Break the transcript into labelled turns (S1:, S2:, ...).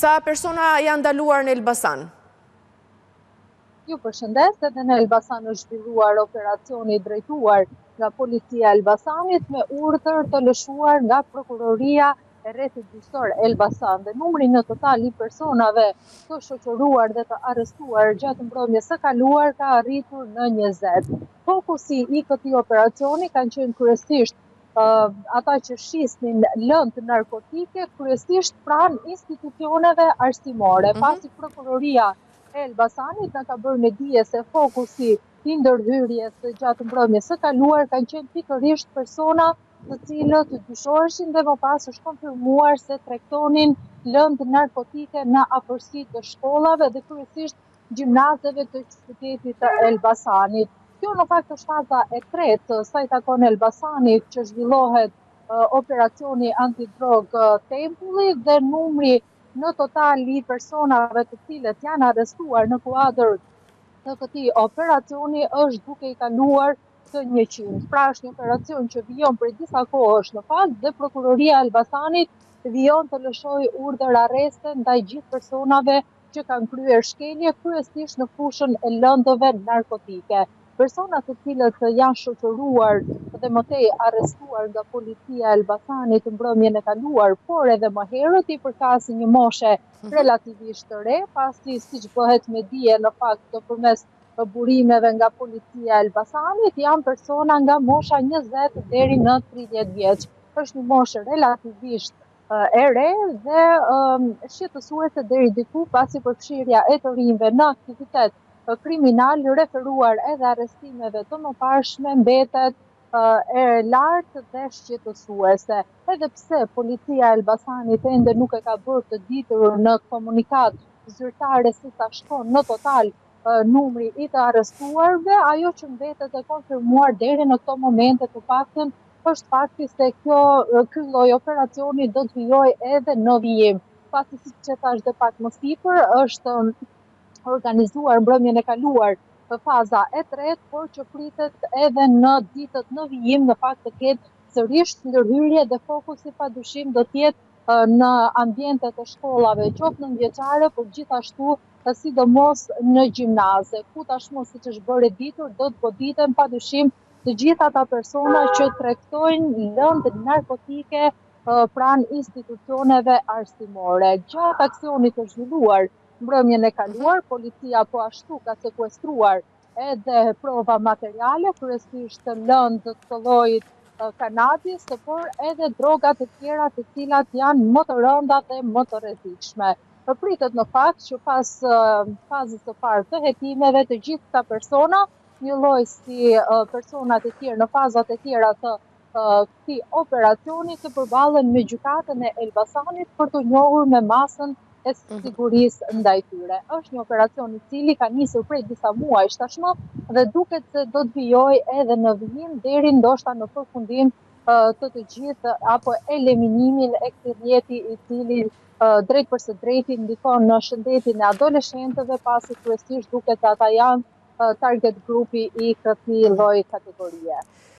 S1: Sa persona janë ndaluar në Elbasan?
S2: Ju përshëndes, edhe në Elbasan është zhvilluar operacioni drejtuar nga policia e Elbasanit me urdhër të lëshuar nga prokuroria e rrethit gjyqësor Elbasan. Dhe numri në total i personave të shoqëruar dhe të arrestuar gjatë mbrëmjes së kaluar ka arritur në 20. Fokusi i këtij operacioni kanë qenë kryesisht ata që shisnin lëndë narkotike, kryesisht pranë institucioneve arsimore, pasi prokuroria e Elbasanit në ka bërë në dije se fokusi i ndërhyrjes gjatë mbrëmjes së kaluar kanë qenë pikërisht persona të cilët dyshoheshin dhe më pas është konfirmuar se tregtonin lëndë narkotike në afërsi të shkollave dhe kryesisht gjimnazeve të qytetit të Elbasanit. Kjo në fakt është faza e tretë sa i takon Elbasanit që zhvillohet operacioni antidrog Tempulli dhe numri në total i personave të cilët janë arrestuar në kuadër të këtij operacioni është duke i kaluar të 100. Pra është një operacion që vijon për disa kohësh në fakt dhe prokuroria e Elbasanit vijon të lëshojë urdhër arreste ndaj gjithë personave që kanë kryer shkelje kryesisht në fushën e lëndëve narkotike. Personat të cilët janë shoqëruar dhe më tej arrestuar nga policia e Elbasanit në mbrëmjen e kaluar, por edhe më herët i përkasin një moshe relativisht të re, pasi siç bëhet me dije në fakt përmes burimeve nga policia e Elbasanit, janë persona nga mosha 20 deri në 30 vjeç. Është një moshë relativisht e re dhe shqetësuese deri diku, pasi përfshirja e të rinjve në aktivitet kriminal referuar edhe arrestimeve të mëparshme mbetet e lartë dhe shqetësuese. Edhe pse policia e Elbasanit ende nuk e ka bërë të ditur në komunikat zyrtare se sa shkon në total numri i të arrestuarve, ajo që mbetet e konfirmuar deri në këto momente të paktën është fakti se ky lloj operacioni do të vijojë edhe në vijim. Pasi siç e thash dhe pak më sipër, është organizuar mbrëmjen e kaluar në faza e tretë, por që pritet edhe në ditët në vijim në fakt të ketë sërish ndërhyrje dhe fokusi padyshim do të jetë në ambientet e shkollave, qoftë nëntëvjeçare, por gjithashtu sidomos në gjimnaze, ku tashmë siç është bërë e ditur do të goditen padyshim të gjitha ata persona që tregtojnë lëndë narkotike pranë institucioneve arsimore. Gjatë aksionit të zhvilluar mbrëmjen e kaluar, policia po ashtu ka sekuestruar edhe prova materiale, kryesisht lëndë të llojit kanabis, por edhe droga të tjera të cilat janë më të rënda dhe më të rrezikshme. Pritet në fakt që pas fazës së parë të hetimeve të gjithë këta persona, një lloj si personat e tjerë në fazat e tjera të këtij operacioni të përballen me gjykatën e Elbasanit për të njohur me masën e sigurisë ndaj tyre. Është një operacion i cili ka nisur prej disa muajsh tashmë dhe duket se do të vijojë edhe në vijim deri ndoshta në përfundim të gjithë apo eliminimin e këtij rrjeti i cili drejt për së drejti ndikon në shëndetin e adoleshentëve, pasi kryesisht duket se ata janë target grupi i këtij lloji kategorie.